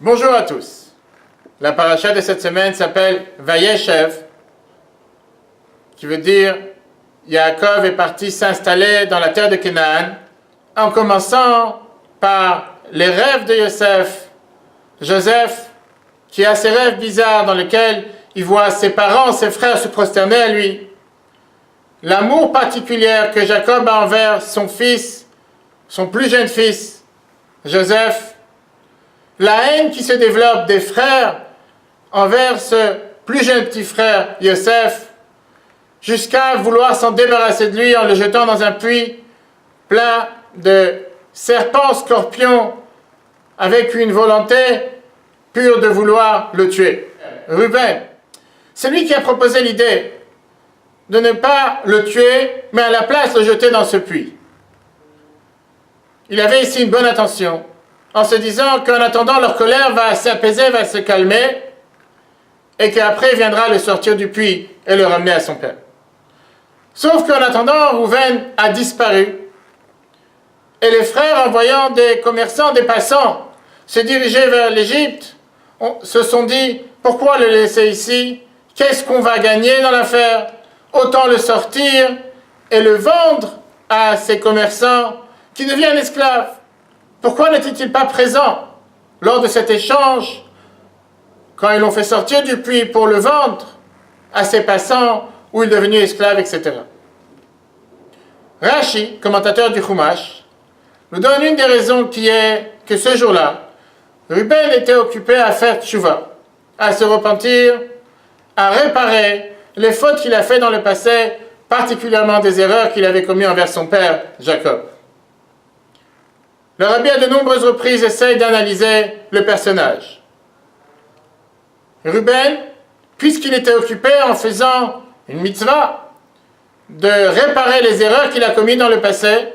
Bonjour à tous. La paracha de cette semaine s'appelle Vayeshev, qui veut dire Yaakov est parti s'installer dans la terre de Canaan, en commençant par les rêves de Joseph, qui a ces rêves bizarres dans lesquels il voit ses parents, ses frères se prosterner à lui. L'amour particulier que Jacob a envers son fils, son plus jeune fils, Joseph, la haine qui se développe des frères envers ce plus jeune petit frère, Yosef, jusqu'à vouloir s'en débarrasser de lui en le jetant dans un puits plein de serpents, scorpions, avec une volonté pure de vouloir le tuer. Ruben, c'est lui qui a proposé l'idée de ne pas le tuer, mais à la place le jeter dans ce puits. Il avait ici une bonne intention, en se disant qu'en attendant leur colère va s'apaiser, va se calmer, et qu'après il viendra le sortir du puits et le ramener à son père. Sauf qu'en attendant, Rouven a disparu, et les frères, en voyant des commerçants, des passants, se diriger vers l'Égypte, se sont dit, pourquoi le laisser ici? Qu'est-ce qu'on va gagner dans l'affaire? Autant le sortir et le vendre à ces commerçants qui deviennent esclaves. Pourquoi n'était-il pas présent lors de cet échange, quand ils l'ont fait sortir du puits pour le vendre à ces passants où il est devenu esclave, etc. Rashi, commentateur du Chumash, nous donne une des raisons qui est que ce jour-là, Ruben était occupé à faire tchouva, à se repentir, à réparer les fautes qu'il a faites dans le passé, particulièrement des erreurs qu'il avait commises envers son père, Jacob. Le rabbi, à de nombreuses reprises, essaye d'analyser le personnage. Ruben, puisqu'il était occupé en faisant une mitzvah de réparer les erreurs qu'il a commises dans le passé,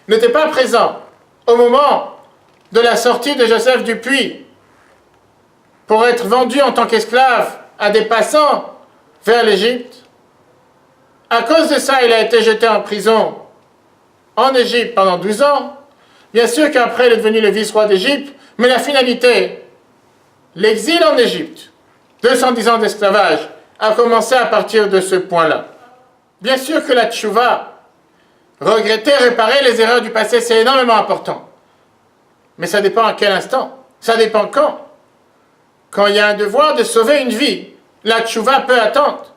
n'était pas présent au moment de la sortie de Joseph du puits pour être vendu en tant qu'esclave à des passants vers l'Égypte. À cause de ça, il a été jeté en prison en Égypte pendant 12 ans. Bien sûr qu'après, il est devenu le vice-roi d'Égypte, mais la finalité, l'exil en Égypte, 210 ans d'esclavage, a commencé à partir de ce point-là. Bien sûr que la tchouva, regretter, réparer les erreurs du passé, c'est énormément important. Mais ça dépend à quel instant. Ça dépend quand. Quand il y a un devoir de sauver une vie, la tchouva peut attendre.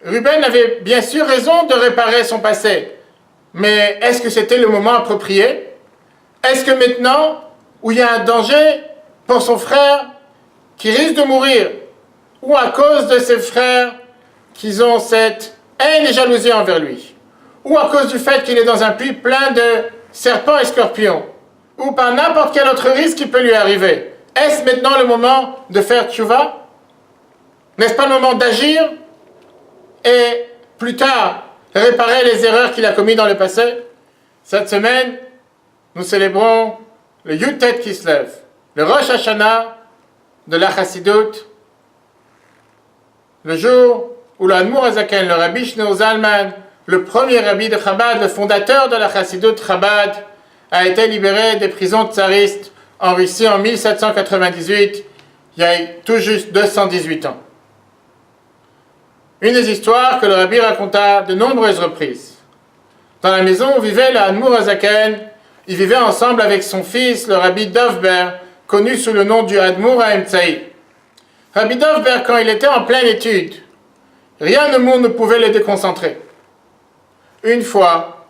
Ruben avait bien sûr raison de réparer son passé. Mais est-ce que c'était le moment approprié? Est-ce que maintenant, où il y a un danger pour son frère qui risque de mourir, ou à cause de ses frères qui ont cette haine et jalousie envers lui, ou à cause du fait qu'il est dans un puits plein de serpents et scorpions, ou par n'importe quel autre risque qui peut lui arriver, est-ce maintenant le moment de faire tchouva? N'est-ce pas le moment d'agir et plus tard réparer les erreurs qu'il a commises dans le passé? Cette semaine, nous célébrons le Yud-Tet Kislev, le Rosh Hashanah de la Chassidoute, le jour où l'Admour Hazaken, le Rabbi Shneur Zalman, le premier rabbi de Chabad, le fondateur de la Chassidoute Chabad, a été libéré des prisons tsaristes en Russie en 1798, il y a tout juste 218 ans. Une des histoires que le rabbi raconta de nombreuses reprises. Dans la maison où vivait l'Admour Hazaken, il vivait ensemble avec son fils, le rabbi Dovber, connu sous le nom du Admour HaEmtsaï. Rabbi Dovber, quand il était en pleine étude, rien au monde ne pouvait le déconcentrer. Une fois,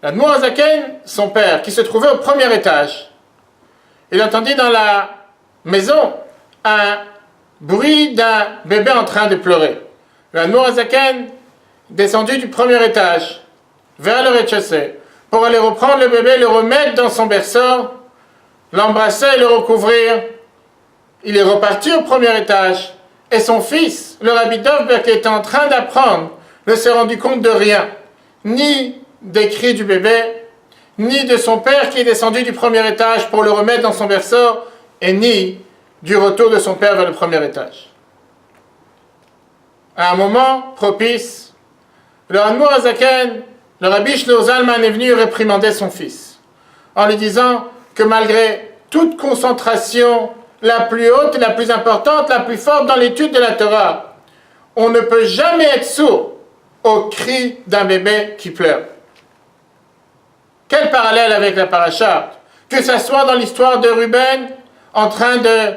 l'Admour Hazaken, son père, qui se trouvait au premier étage, il entendit dans la maison un bruit d'un bébé en train de pleurer. L'Admour Hazaken, descendu du premier étage vers le rez-de-chaussée, pour aller reprendre le bébé, le remettre dans son berceau, l'embrasser et le recouvrir. Il est reparti au premier étage, et son fils, le rabbi Dovber, qui était en train d'apprendre, ne s'est rendu compte de rien, ni des cris du bébé, ni de son père qui est descendu du premier étage pour le remettre dans son berceau, et ni du retour de son père vers le premier étage. À un moment propice, le Admour Hazaken, le Rabbi Shneur Zalman, est venu réprimander son fils, en lui disant que malgré toute concentration, la plus haute, la plus importante, la plus forte dans l'étude de la Torah. On ne peut jamais être sourd au cri d'un bébé qui pleure. Quel parallèle avec la paracha? Que ce soit dans l'histoire de Ruben, en train de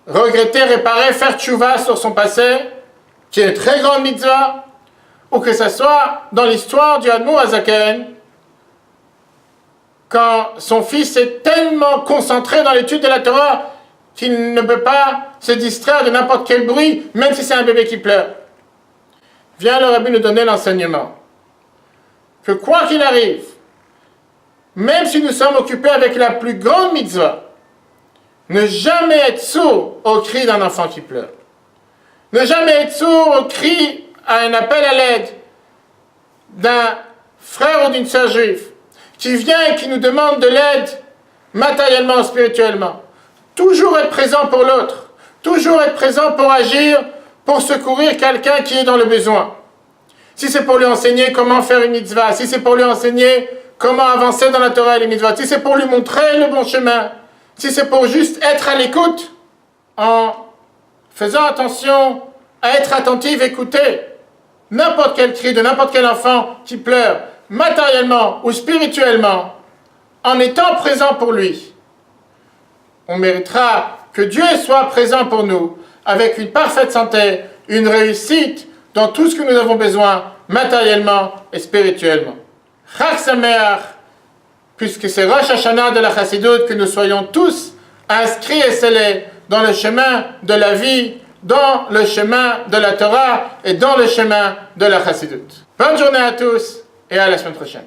regretter, réparer, faire tchouva sur son passé, qui est une très grande mitzvah, ou que ce soit dans l'histoire du Admor Hazaken, quand son fils est tellement concentré dans l'étude de la Torah qu'il ne peut pas se distraire de n'importe quel bruit, même si c'est un bébé qui pleure. Vient le Rabbi nous donner l'enseignement que quoi qu'il arrive, même si nous sommes occupés avec la plus grande mitzvah, ne jamais être sourd au cri d'un enfant qui pleure. Ne jamais être sourd au cri, à un appel à l'aide d'un frère ou d'une sœur juive qui vient et qui nous demande de l'aide matériellement ou spirituellement. Toujours être présent pour l'autre. Toujours être présent pour agir, pour secourir quelqu'un qui est dans le besoin. Si c'est pour lui enseigner comment faire une mitzvah, si c'est pour lui enseigner comment avancer dans la Torah et les mitzvahs, si c'est pour lui montrer le bon chemin, si c'est pour juste être à l'écoute, en faisant attention à être attentif, écouter n'importe quel cri de n'importe quel enfant qui pleure, matériellement ou spirituellement, en étant présent pour lui, on méritera que Dieu soit présent pour nous, avec une parfaite santé, une réussite dans tout ce que nous avons besoin, matériellement et spirituellement. Chag Sameach, puisque c'est Rosh Hashanah de la Chassidoute, que nous soyons tous inscrits et scellés dans le chemin de la vie, dans le chemin de la Torah et dans le chemin de la Chassidoute. Bonne journée à tous et à la semaine prochaine.